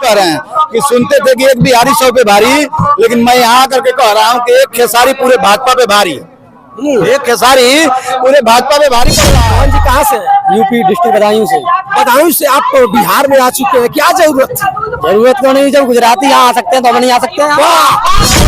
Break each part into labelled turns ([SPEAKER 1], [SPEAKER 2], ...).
[SPEAKER 1] कह रहे हैं कि सुनते थे कि एक बिहारी 100 पे भारी, लेकिन मैं यहाँ करके कह रहा हूँ कि एक खेसारी पूरे भाजपा पे भारी है। एक खेसारी पूरे भाजपा पे भारी पड़ रहा है।
[SPEAKER 2] मोहन जी कहाँ से?
[SPEAKER 3] यूपी डिस्ट्रिक्ट बदायूं से।
[SPEAKER 2] बदायूं से आप बिहार में आ चुके हैं, क्या जरूरत थी?
[SPEAKER 3] जरूरत तो नहीं, जब गुजराती यहाँ आ सकते हैं तो हम नहीं आ सकते हैं?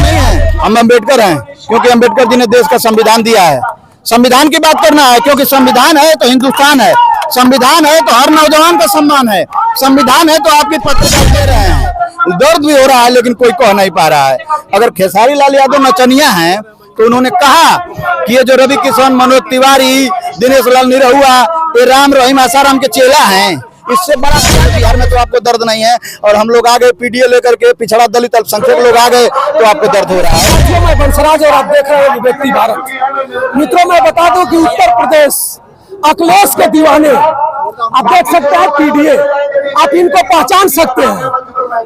[SPEAKER 1] नहीं है, हम अम्बेडकर हैं, क्योंकि अम्बेडकर जी ने देश का संविधान दिया है। संविधान की बात करना है, क्योंकि संविधान है तो हिंदुस्तान है, संविधान है तो हर नौजवान का सम्मान है, संविधान है तो आपकी पत्रकार दे रहे हैं। दर्द भी हो रहा है लेकिन कोई कह नहीं पा रहा है। अगर खेसारी लाल यादव नचनिया हैं तो उन्होंने कहा कि ये जो रवि किशन, मनोज तिवारी, दिनेश लाल निरहुआ, ये राम रहीम आसाराम के चेला हैं, इससे बड़ा बिहार में तो आपको दर्द नहीं है। और हम लोग आ गए पीडीए लेकर के, पिछड़ा दलित अल्पसंख्यक लोग आ गए तो आपको दर्द हो रहा है।
[SPEAKER 2] मैं बंसराज और आप देख रहे हैं व्यक्ति भारत। मित्रों मैं बता दूं कि उत्तर प्रदेश अखिलेश के दीवाने, आप देख सकते हैं पीडीए, आप इनको पहचान सकते हैं,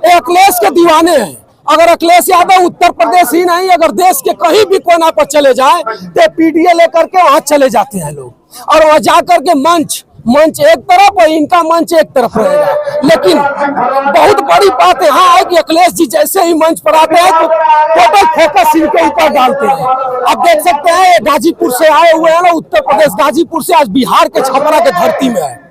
[SPEAKER 2] ये अखिलेश के दीवाने हैं। अगर अखिलेश यादव उत्तर प्रदेश ही नहीं, अगर देश के कहीं भी कोना पर चले जाएं तो पीडीए लेकर के वहां चले जाते हैं लोग, और वहां जाकर के मंच एक तरफ और इनका मंच एक तरफ रहेगा। लेकिन बहुत बड़ी बात यहाँ है कि अखिलेश जी जैसे ही मंच पर आते हैं तो टोटल फोकस इनके ऊपर डालते हैं। आप देख सकते हैं गाजीपुर से आए हुए हैं ना, उत्तर प्रदेश गाजीपुर से, आज बिहार के छपरा के धरती में है।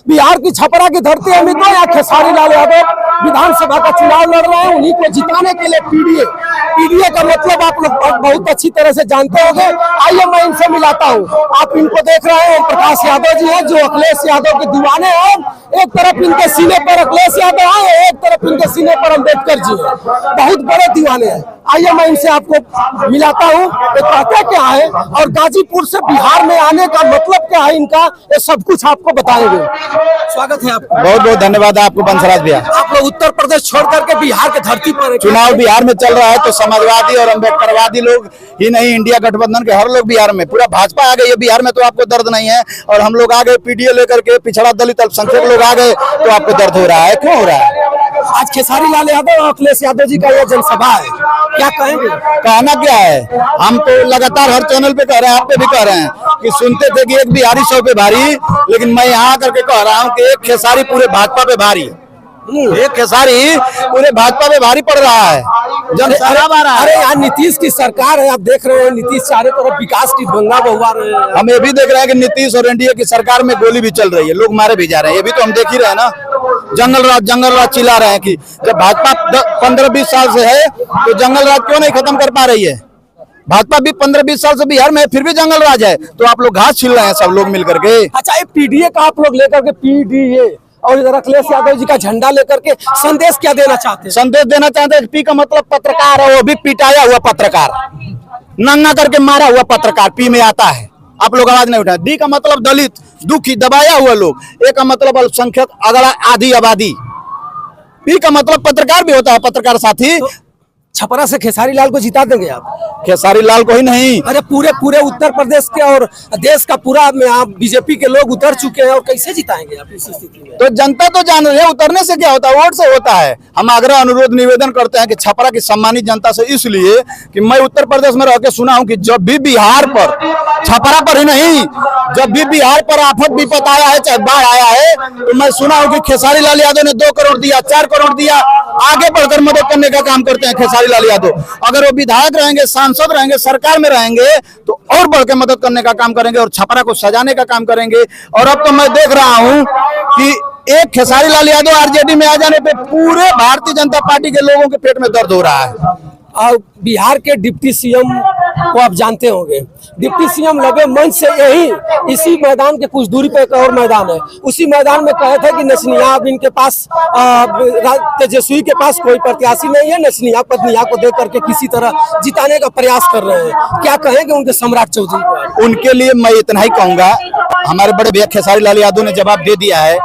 [SPEAKER 2] बिहार की छपरा की धरती है मित्रों, यहाँ खेसारी लाल यादव विधानसभा का चुनाव लड़ रहे हैं। उन्हीं को जिताने के लिए पीडीए का मतलब आप लोग बहुत अच्छी तरह से जानते होंगे। आइए मैं इनसे मिलाता हूँ। आप इनको देख रहे हैं, ओम प्रकाश यादव जी हैं जो अखिलेश यादव के दीवाने हैं। एक तरफ इनके सीने पर अखिलेश यादव है, एक तरफ इनके सीने पर अम्बेडकर जी है, बहुत बड़े दीवाने हैं। आइए मैं इनसे आपको मिलाता हूँ, ये कहते क्या है और गाजीपुर से बिहार में आने का मतलब क्या है इनका, ये सब कुछ आपको बताएंगे। स्वागत है आपका।
[SPEAKER 1] बहुत बहुत धन्यवाद आपको बंसराज भैया।
[SPEAKER 2] आप लोग उत्तर प्रदेश छोड़ करके बिहार के धरती पर
[SPEAKER 1] चुनाव बिहार में चल रहा है तो समाजवादी और अम्बेडकरवादी लोग ही नहीं, इंडिया गठबंधन के हर लोग बिहार में, पूरा भाजपा आ गई है बिहार में तो आपको दर्द नहीं है। और हम लोग आ गए पीडीए लेकर के, पिछड़ा दलित अल्पसंख्यक लोग आ गए तो आपको दर्द हो रहा है। क्यों हो रहा है?
[SPEAKER 2] आज खेसारी लाल यादव और अखिलेश यादव जी का यह जनसभा है, क्या कहेंगे?
[SPEAKER 1] कहना क्या है, हम तो लगातार हर चैनल पे कह रहे हैं, आप पे भी कह रहे हैं कि सुनते थे कि एक बिहारी 100 पे भारी, लेकिन मैं यहाँ करके कह रहा हूँ कि एक खेसारी पूरे भाजपा पे भारी है। एक खेसारी पूरे भाजपा पे भारी पड़ रहा है, जब शराब आ रहा है।
[SPEAKER 2] अरे यार नीतीश की सरकार है, आप देख रहे हैं नीतीश चारों तरफ विकास की गंगा बहवा रहे हैं।
[SPEAKER 1] हम ये भी देख रहे हैं कि नीतीश और एनडीए की सरकार में गोली भी चल रही है, लोग मारे भी जा रहे हैं, ये भी तो हम देख ही रहे हैं ना। जंगल राज चिल्ला रहे हैं कि जब भाजपा 15-20 साल से है तो जंगल राज क्यों नहीं खत्म कर पा रही है? भाजपा भी 15-20 साल से बिहार में है, फिर भी जंगल राज है, तो आप लोग घास छील रहे हैं सब लोग मिल करके।
[SPEAKER 2] अच्छा, ये पीडीए का आप लोग लेकर के पीडीए और इधर अखिलेश यादव जी का झंडा लेकर के संदेश क्या देना चाहते हैं?
[SPEAKER 1] संदेश देना चाहते हैं, पी का मतलब पत्रकार है, वो भी पिटाया हुआ पत्रकार, नंगा करके मारा हुआ पत्रकार पी में आता है। आप लोग आवाज नहीं उठाए। डी का मतलब दलित, दुखी, दबाया हुआ लोग। ए का मतलब अल्पसंख्यक, अगला आधी आबादी। पी का मतलब पत्रकार भी होता है, पत्रकार साथी।
[SPEAKER 2] तो छपरा से खेसारी लाल को जिता देंगे आप?
[SPEAKER 1] खेसारी लाल को ही नहीं,
[SPEAKER 2] अरे पूरे उत्तर प्रदेश के और देश का पूरा में आप बीजेपी के लोग उतर चुके हैं, और कैसे जिताएंगे आप इस स्थिति में?
[SPEAKER 1] तो जनता तो जान रही है, उतरने से क्या होता है, वोट से होता है। हम आग्रह अनुरोध निवेदन करते हैं कि छपरा की सम्मानित जनता से, इसलिए कि मैं उत्तर प्रदेश में रह के सुना हूं कि जब भी बिहार पर, छपरा पर ही नहीं, जब भी बिहार पर आफत विपत आया है, चाहे बाढ़ आया है, तो मैं सुना हूं कि खेसारी लाल यादव ने 2 करोड़ दिया, 4 करोड़ दिया, आगे बढ़कर मदद करने का काम करते हैं खेसारी लाल यादव। अगर वो विधायक रहेंगे, सांसद रहेंगे, सरकार में रहेंगे तो और बढ़ के मदद करने का काम करेंगे और छपरा को सजाने का काम करेंगे। और अब तो मैं देख रहा हूं कि एक खेसारी लाल यादव आरजेडी में आ जाने पे पूरे भारतीय जनता पार्टी के लोगों के पेट में दर्द हो रहा है।
[SPEAKER 2] और बिहार के डिप्टी सीएम को आप जानते होंगे, डिप्टी सीएम लगे मंच से यही इसी मैदान के कुछ दूरी पे एक और मैदान है, उसी मैदान में कहे थे कि नचनिया अब इनके पास तेजस्वी के पास कोई प्रत्याशी नहीं है, नचनिया पत्निया को दे करके किसी तरह जिताने का प्रयास कर रहे हैं। क्या कहेंगे उनके सम्राट चौधरी को?
[SPEAKER 1] उनके लिए मैं इतना ही कहूंगा, हमारे बड़े भैया खेसारी लाल यादव ने जवाब दे दिया है,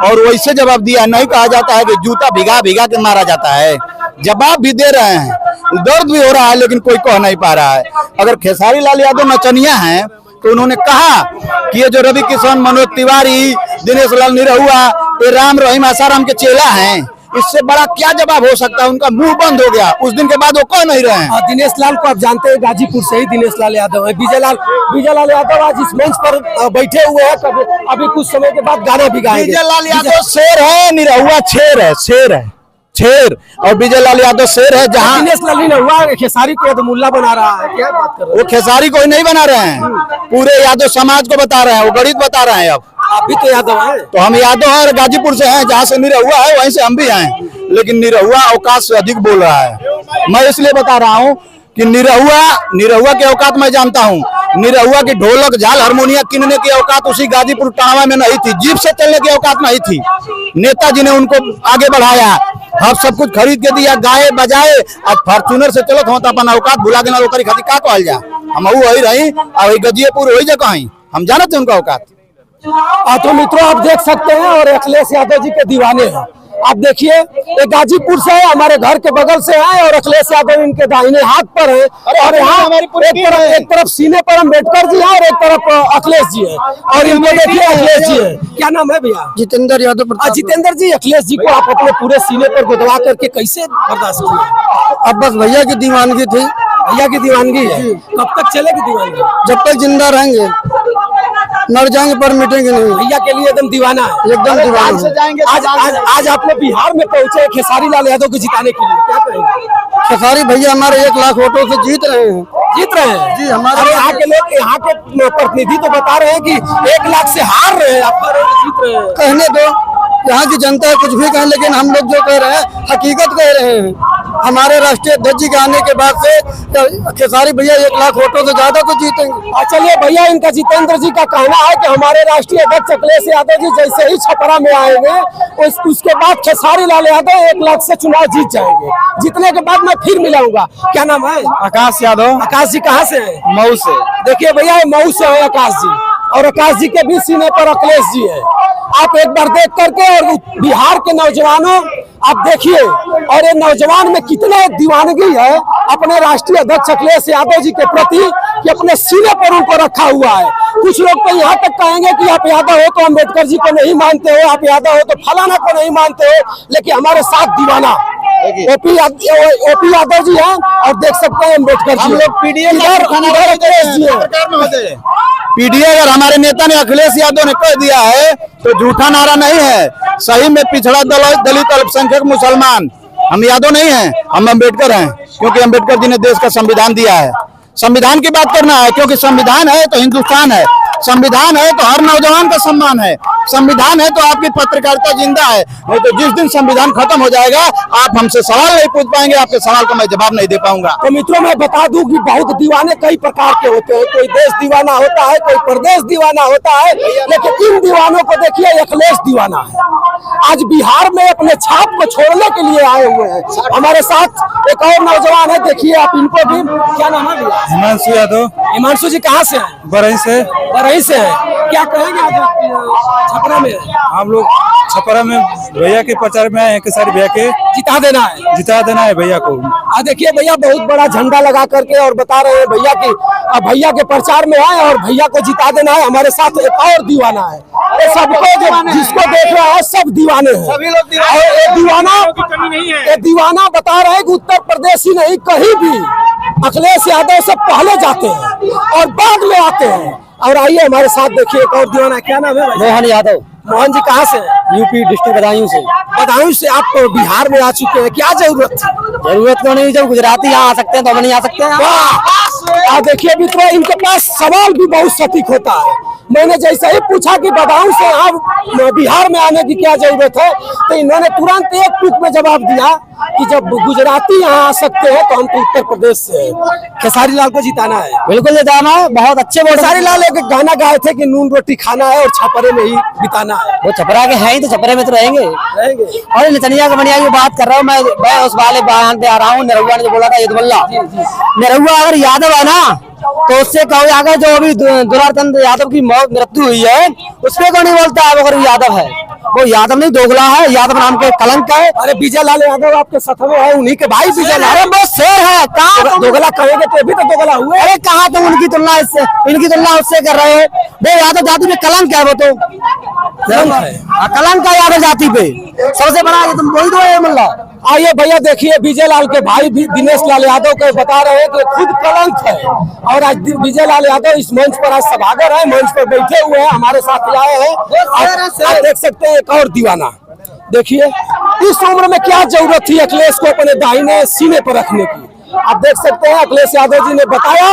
[SPEAKER 1] और वैसे जवाब दिया, नहीं कहा जाता है कि जूता भिगा भिगा के मारा जाता है। जवाब भी दे रहे हैं, दर्द भी हो रहा है लेकिन कोई कह नहीं पा रहा है। अगर खेसारी लाल यादव नचनिया हैं तो उन्होंने कहा कि ये जो रवि किशन, मनोज तिवारी, दिनेश लाल निरहुआ, ये राम रहीम आसाराम के चेला हैं, इससे बड़ा क्या जवाब हो सकता है? उनका मुंह बंद हो गया, उस दिन के बाद वो कह नहीं रहे हैं।
[SPEAKER 2] दिनेश लाल को आप जानते हैं, गाजीपुर से ही दिनेश लाल यादव है। विजय लाल यादव आज इस मंच पर बैठे हुए हैं, अभी कुछ समय के बाद गाना भी गाएंगे।
[SPEAKER 1] विजय लाल यादव शेर है, निरहुआ शेर है, शेर है। शेर और विजय लाल यादव शेर है। जहाँ
[SPEAKER 2] दिनेश लाली ने हुआ खेसारी को तो मुल्ला बना रहा है, क्या बात कर रहे
[SPEAKER 1] वो खेसारी कोई नहीं बना रहे हैं, पूरे यादव समाज को बता रहे हैं, वो गणित बता रहे हैं। अब
[SPEAKER 2] आप भी तो यादव हैं।
[SPEAKER 1] तो हम यादव हैं और गाजीपुर से हैं, जहाँ से निरहुआ है वहीं से हम भी आए, लेकिन निरहुआ औकात से अधिक बोल रहा है। मैं इसलिए बता रहा हूँ कि निरहुआ की औकात मैं जानता हूँ। निरहुआ की ढोलक झाल हारमोनिया किनने की औकात उसी गाजीपुर टावा में नहीं थी, जीप से चलने की औकात नहीं थी। नेताजी ने उनको आगे बढ़ाया, हम सब कुछ खरीद के दिया, गाए बजाए। आज फॉर्च्यूनर से चलत हो तो अपन औकात भुला के ना ओकरी खातिर का कहल जा। हम वही रही और गजियापुर वही जगह ही हम जानते उनका औकात।
[SPEAKER 2] तो मित्रों आप देख सकते हैं और अखिलेश यादव जी के दीवाने हैं। आप देखिए ये गाजीपुर से है, हमारे घर के बगल से है और अखिलेश यादव इनके दाहिने हाथ पर है। और यहाँ एक तरफ सीने पर अम्बेडकर जी है और एक तरफ अखिलेश जी है। और इनमें देखिए अखिलेश जी है, क्या नाम है भैया?
[SPEAKER 3] जितेंद्र यादव।
[SPEAKER 2] जितेंद्र जी, अखिलेश जी को आप अपने पूरे सीने पर गुदवा करके कैसे बर्दाश्त किए?
[SPEAKER 3] अब बस भैया की दीवानगी थी।
[SPEAKER 2] भैया की दीवानगी है, कब तक चलेगी दीवानगी?
[SPEAKER 3] जब तक जिंदा रहेंगे, मर जाएंगे पर मिटेंगे नहीं।
[SPEAKER 2] भैया के लिए एकदम दीवाना है,
[SPEAKER 3] एकदम दीवाना।
[SPEAKER 2] आज आपने बिहार में पहुंचे खेसारी लाल यादव को जिताने के लिए, क्या कहेंगे?
[SPEAKER 3] खेसारी भैया हमारे 1 लाख वोटों से जीत रहे हैं।
[SPEAKER 2] जीत रहे हैं
[SPEAKER 3] जी, हमारे
[SPEAKER 2] अरे यहाँ के लोग, यहाँ के प्रतिनिधि तो बता रहे हैं कि 1 लाख से हार रहे हैं, आप कह रहे हैं जीत रहे हैं।
[SPEAKER 3] कहने दो, यहाँ की जनता कुछ भी कहे, लेकिन हम लोग जो कह रहे हैं हकीकत कह रहे हैं। हमारे राष्ट्रीय अध्यक्ष जी के आने के बाद से खेसारी भैया 1 लाख वोटों से ज्यादा तो जीतेंगे।
[SPEAKER 2] चलिए भैया, इनका जितेंद्र जी का कहना है कि हमारे राष्ट्रीय अध्यक्ष अखिलेश यादव जी जैसे ही छपरा में आएंगे उसके बाद खेसारी लाल यादव 1 लाख से चुनाव जीत जाएंगे। जीतने के बाद मैं फिर मिलाऊंगा। क्या नाम है?
[SPEAKER 3] आकाश यादव।
[SPEAKER 2] आकाश जी कहाँ से है?
[SPEAKER 3] मऊ से।
[SPEAKER 2] देखिए भैया, मऊ से है आकाश जी और आकाश जी के भी सीने पर अखिलेश जी है। आप एक बार देख करके, और बिहार के नौजवानों आप देखिए, और ये नौजवान में कितने दीवानगी है अपने राष्ट्रीय अध्यक्ष अखिलेश यादव जी के प्रति कि अपने सीने पर उनको रखा हुआ है। कुछ लोग तो यहाँ तक कहेंगे कि आप यादव हो तो अम्बेडकर जी को नहीं मानते हो, आप यादव हो तो फलाना को नहीं मानते हो, लेकिन हमारे साथ दीवाना ओपी यादव जी हैं और देख सकते हैं अम्बेडकर जी। हम लोग पीडीए
[SPEAKER 1] अगर हमारे नेता ने अखिलेश यादव ने कह दिया है तो झूठा नारा नहीं है। सही में पिछड़ा दलित अल्पसंख्यक मुसलमान हम यादव नहीं हैं, हम अम्बेडकर हैं, क्योंकि अम्बेडकर जी ने देश का संविधान दिया है। संविधान की बात करना है, क्योंकि संविधान है तो हिंदुस्तान है, संविधान है तो हर नौजवान का सम्मान है, संविधान है तो आपकी पत्रकारिता जिंदा है। नहीं तो जिस दिन संविधान खत्म हो जाएगा आप हमसे सवाल नहीं पूछ पाएंगे, आपके सवाल का मैं जवाब नहीं दे पाऊंगा।
[SPEAKER 2] तो मित्रों मैं बता दूं कि बहुत दीवाने कई प्रकार के होते हैं, कोई देश दीवाना होता है, कोई प्रदेश दीवाना होता है, लेकिन इन दीवानों को देखिए अखिलेश दीवाना है। आज बिहार में अपने छाप को छोड़ने के लिए आए हुए हैं। हमारे साथ एक और नौजवान है, देखिए आप इनको भी। क्या नाम है?
[SPEAKER 3] हिमांशु यादव।
[SPEAKER 2] हिमांशु जी कहाँ से हैं?
[SPEAKER 3] बरही से।
[SPEAKER 2] बरही से है। क्या कहेंगे आज छपरा में?
[SPEAKER 3] हम लोग छपरा में भैया के प्रचार में आए हैं, खेसारी भैया के
[SPEAKER 2] जिता देना है
[SPEAKER 3] भैया को।
[SPEAKER 2] देखिए भैया बहुत बड़ा झंडा लगा करके और बता रहे हैं भैया की भैया के प्रचार में आए और भैया को जिता देना है। हमारे साथ एक और दीवाना है, ये सबको जिसको देख रहा है सब दीवाने हैं, सभी लोग ये दीवाना बता रहे हैं कि उत्तर प्रदेश ही नहीं कहीं भी अखिलेश यादव से पहले जाते हैं और बाद में आते हैं। और आइए हमारे साथ देखिए एक और दीवाना, क्या नाम है?
[SPEAKER 3] मोहन यादव।
[SPEAKER 2] मोहन जी कहाँ से?
[SPEAKER 3] यूपी डिस्ट्रिक्ट बदायूं से।
[SPEAKER 2] बदायूं से। आप बिहार में आ चुके हैं, क्या जरूरत थी?
[SPEAKER 3] जरूरत क्यों नहीं, जब गुजराती यहाँ आ सकते हैं तो हम नहीं आ सकते हैं?
[SPEAKER 2] देखिए मित्रों इनके पास सवाल भी बहुत सटीक होता है। मैंने जैसे ही पूछा कि बदायूं से यहाँ बिहार में आने की क्या जरूरत है, तो इन्होंने तुरंत एक टूक में जवाब दिया कि जब गुजराती यहाँ आ सकते हैं तो हम तो उत्तर प्रदेश से हैं। खेसारी लाल को जिताना है।
[SPEAKER 3] बिल्कुल जिताना है, बहुत अच्छे।
[SPEAKER 2] खेसारी लाल एक गाना गाए थे कि नून रोटी खाना है और छपरे में ही बिताना है।
[SPEAKER 3] वो छपरा के हैं ही तो छपरे में तो रहेंगे। और निचनिया कमनिया की बात कर रहा हूँ मैं उस वाले बयान पे आ रहा हूँ। निरहुआ ने जो बोला था यदुल्ला, निरहुआ अगर यादव है ना तो उससे कहो अगर जो अभी दुलारचंद यादव की मृत्यु हुई है उसपे क्यों नहीं बोलता है अगर यादव है? वो यादव नहीं दोगला है, यादव नाम के कलंक है।
[SPEAKER 2] अरे विजय लाल यादव आपके सतवे है, उन्हीं के भाई विजय लाल।
[SPEAKER 3] अरे वो शेर है, कहाँ
[SPEAKER 2] दोगला कहेंगे तो भी तो दोगला हुए।
[SPEAKER 3] अरे कहाँ तुम उनकी तुलना इससे इनकी तुलना उससे कर रहे हो? वो यादव जाति में कलंक है, वो तो कलंक है यादव जाति पे सबसे बड़ा। ये तुम वही दो मुल्ला।
[SPEAKER 2] आइए भैया देखिए विजय लाल के भाई भी दिनेश लाल यादव को बता रहे हैं कि खुद कलंक है। और आज विजय लाल यादव इस मंच पर आज सभागर है, मंच पर बैठे हुए हैं, हमारे साथ आए हैं। आप देख सकते हैं एक और दीवाना। देखिए इस उम्र में क्या जरूरत थी अखिलेश को अपने दाहिने सीने पर रखने की। आप देख सकते हैं अखिलेश यादव जी ने बताया,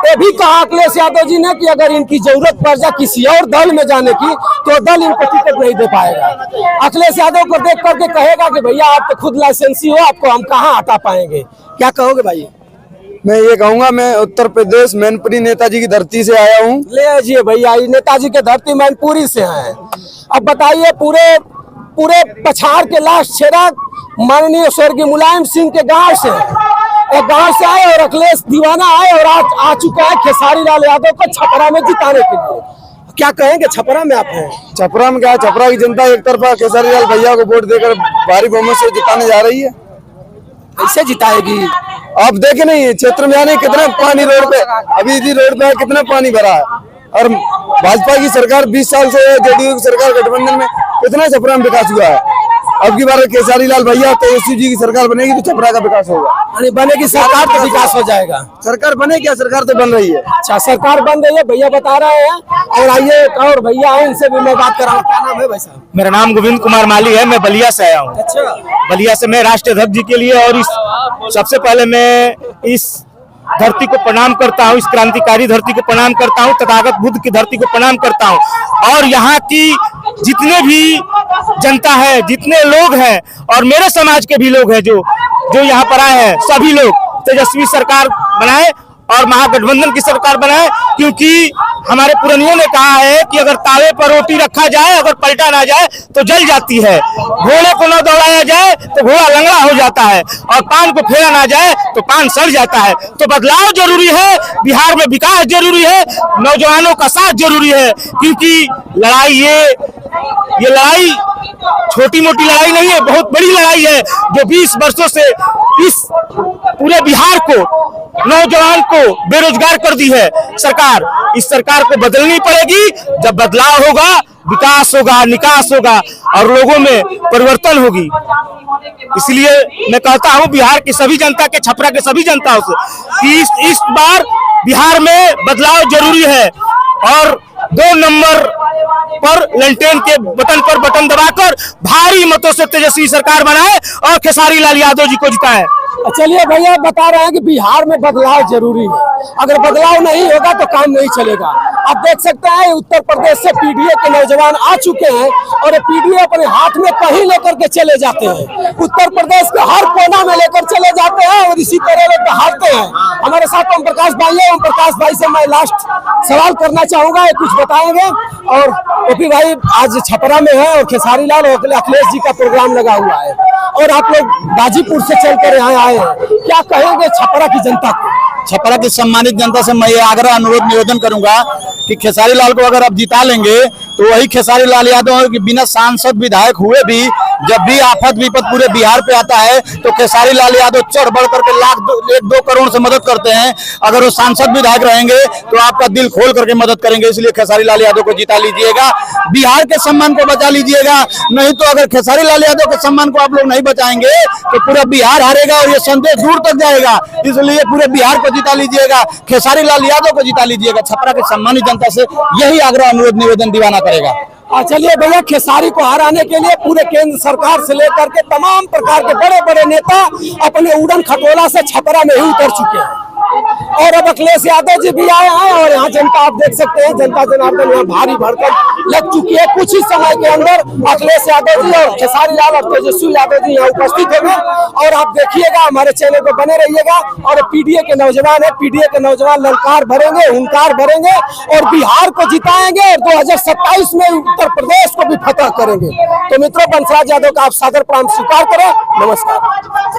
[SPEAKER 2] ये भी कहा अखिलेश यादव जी ने कि अगर इनकी जरूरत पड़ जाए किसी और दल में जाने की तो दल इनको टिकट नहीं दे पाएगा। अखिलेश यादव को देख करके कहेगा कि भैया आप तो खुद लाइसेंसी हो, आपको हम कहाँ हटा पाएंगे। क्या कहोगे भाई?
[SPEAKER 4] मैं ये कहूंगा, मैं उत्तर प्रदेश मैनपुरी नेताजी की धरती से आया हूँ।
[SPEAKER 2] ले आइए भैया, नेताजी के धरती मैनपुरी से हैं। अब बताइए पूरे पछाड़ के लास्ट छेड़ा माननीय स्वर्गीय मुलायम सिंह के गांव से, एक गांव से आए और अखिलेश दीवाना आए और आज आ चुका है खेसारी लाल यादव को छपरा में जिताने के लिए। क्या कहेंगे छपरा में आप हैं?
[SPEAKER 4] छपरा में क्या, छपरा की जनता एक तरफा खेसारी लाल भैया को वोट देकर भारी बहुमत से जिताने जा रही है।
[SPEAKER 2] कैसे जिताएगी?
[SPEAKER 4] आप देखे नहीं क्षेत्र में आने कितना पानी रोड पे, अभी इसी रोड पे कितना पानी भरा है। और भाजपा की सरकार 20 साल से जेडीयू की सरकार गठबंधन में कितना छपरा में विकास हुआ है। अब की बार खेसारी लाल भैया तेजस्वी जी की सरकार बनेगी तो छपरा का विकास होगा।
[SPEAKER 2] यानी बनेगी सरकार तो विकास हो जाएगा।
[SPEAKER 4] सरकार बने क्या, सरकार तो बन रही है।
[SPEAKER 2] अच्छा सरकार बन रही है, भैया बता रहे हैं। और आइए एक और भैया है, इनसे भी मैं बात कर रहा हूँ। क्या नाम है भाई साहब?
[SPEAKER 5] मेरा नाम गोविंद कुमार माली है, मैं बलिया से आया हूँ।
[SPEAKER 2] अच्छा,
[SPEAKER 5] बलिया से मैं राष्ट्रीय अध्यक्ष जी के लिए और इस सबसे पहले मैं इस धरती को प्रणाम करता हूँ, इस क्रांतिकारी धरती को प्रणाम करता हूँ, तथागत बुद्ध की धरती को प्रणाम करता हूँ। और यहाँ की जितने भी जनता है, जितने लोग हैं और मेरे समाज के भी लोग हैं जो यहाँ पर आए हैं, सभी लोग तेजस्वी सरकार बनाए और महागठबंधन की सरकार बनाए। क्योंकि हमारे पुरानियों ने कहा है कि अगर तावे पर रोटी रखा जाए, अगर पलटा ना जाए तो जल जाती है। घोड़े को न दौड़ाया जाए तो घोड़ा लंगड़ा हो जाता है, और पान को फेरा ना जाए तो पान सड़ जाता है। तो बदलाव जरूरी है, बिहार में विकास जरूरी है, नौजवानों का साथ जरूरी है। क्योंकि लड़ाई ये लड़ाई छोटी मोटी लड़ाई नहीं है, बहुत बड़ी लड़ाई है जो 20 वर्षों से इस पूरे बिहार को, नौजवान को बेरोजगार कर दी है सरकार। इस सरकार को बदलनी पड़ेगी। जब बदलाव होगा, विकास होगा, निकास होगा और लोगों में परिवर्तन होगी। इसलिए मैं कहता हूं बिहार की सभी जनता के, छपरा के सभी जनता से कि इस बार बिहार में बदलाव जरूरी है और 2 नंबर पर लंटेन के बटन पर बटन दबाकर भारी मतों से तेजस्वी सरकार बनाए और खेसारी लाल यादव जी को जिताए।
[SPEAKER 2] चलिए भैया बता रहे हैं कि बिहार में बदलाव जरूरी है, अगर बदलाव नहीं होगा तो काम नहीं चलेगा। आप देख सकते हैं उत्तर प्रदेश से पीडीए के नौजवान आ चुके हैं और पीडीए अपने हाथ में कहीं लेकर के चले जाते हैं, उत्तर प्रदेश के हर कोना में लेकर चले जाते हैं और इसी तरह लोग हारते हैं। हमारे साथ ओम प्रकाश भाई है, ओम प्रकाश भाई से मैं लास्ट सवाल करना चाहूंगा, कुछ बताएंगे। और ओपी भाई आज छपरा में है और खेसारी लाल और अखिलेश जी का प्रोग्राम लगा हुआ है और आप लोग गाजीपुर से चलकर यहाँ आए हैं, क्या कहेंगे छपरा की जनता को?
[SPEAKER 1] छपरा की सम्मानित जनता से मैं ये आग्रह अनुरोध निवेदन करूंगा कि खेसारी लाल को अगर आप जिता लेंगे तो वही खेसारी लाल यादव कि बिना सांसद विधायक हुए भी जब भी आफत विपद पूरे बिहार पे आता है तो खेसारी लाल यादव चढ़ बढ़ करके 1-2 करोड़ से मदद करते हैं। अगर वो सांसद विधायक रहेंगे तो आपका दिल खोल करके मदद करेंगे। इसलिए खेसारी लाल यादव को जिता लीजिएगा, बिहार के सम्मान को बचा लीजिएगा। नहीं तो अगर खेसारी लाल यादव के सम्मान को आप लोग नहीं बचाएंगे तो पूरा बिहार हारेगा और ये संदेश दूर तक जाएगा। इसलिए पूरे बिहार को जिता लीजिएगा, खेसारी लाल यादव को जिता लीजिएगा। छपरा के सम्मानित जनता से यही आग्रह अनुरोध निवेदन दीवाना करेगा।
[SPEAKER 2] चलिए भैया, खेसारी को हराने के लिए पूरे केंद्र सरकार से लेकर के तमाम प्रकार के बड़े बड़े नेता अपने उड़न खटोला से छपरा में ही उतर चुके हैं और अब अखिलेश यादव जी भी आए हैं और यहाँ जनता आप देख सकते हैं, जनता जनार्दन यहाँ भारी भरकर लग चुकी है। कुछ ही समय के अंदर अखिलेश यादव जी और खेसारी लाल और तेजस्वी यादव जी यहाँ उपस्थित होंगे और आप देखिएगा, हमारे चैनल पर बने रहिएगा। और पीडीए के नौजवान है, पीडीए के नौजवान ललकार भरेंगे, हुंकार भरेंगे और बिहार को जिताएंगे और 2027 में उत्तर प्रदेश को भी फतह करेंगे। तो मित्रों, बंसराज यादव का आप सादर प्रणाम स्वीकार करें। नमस्कार।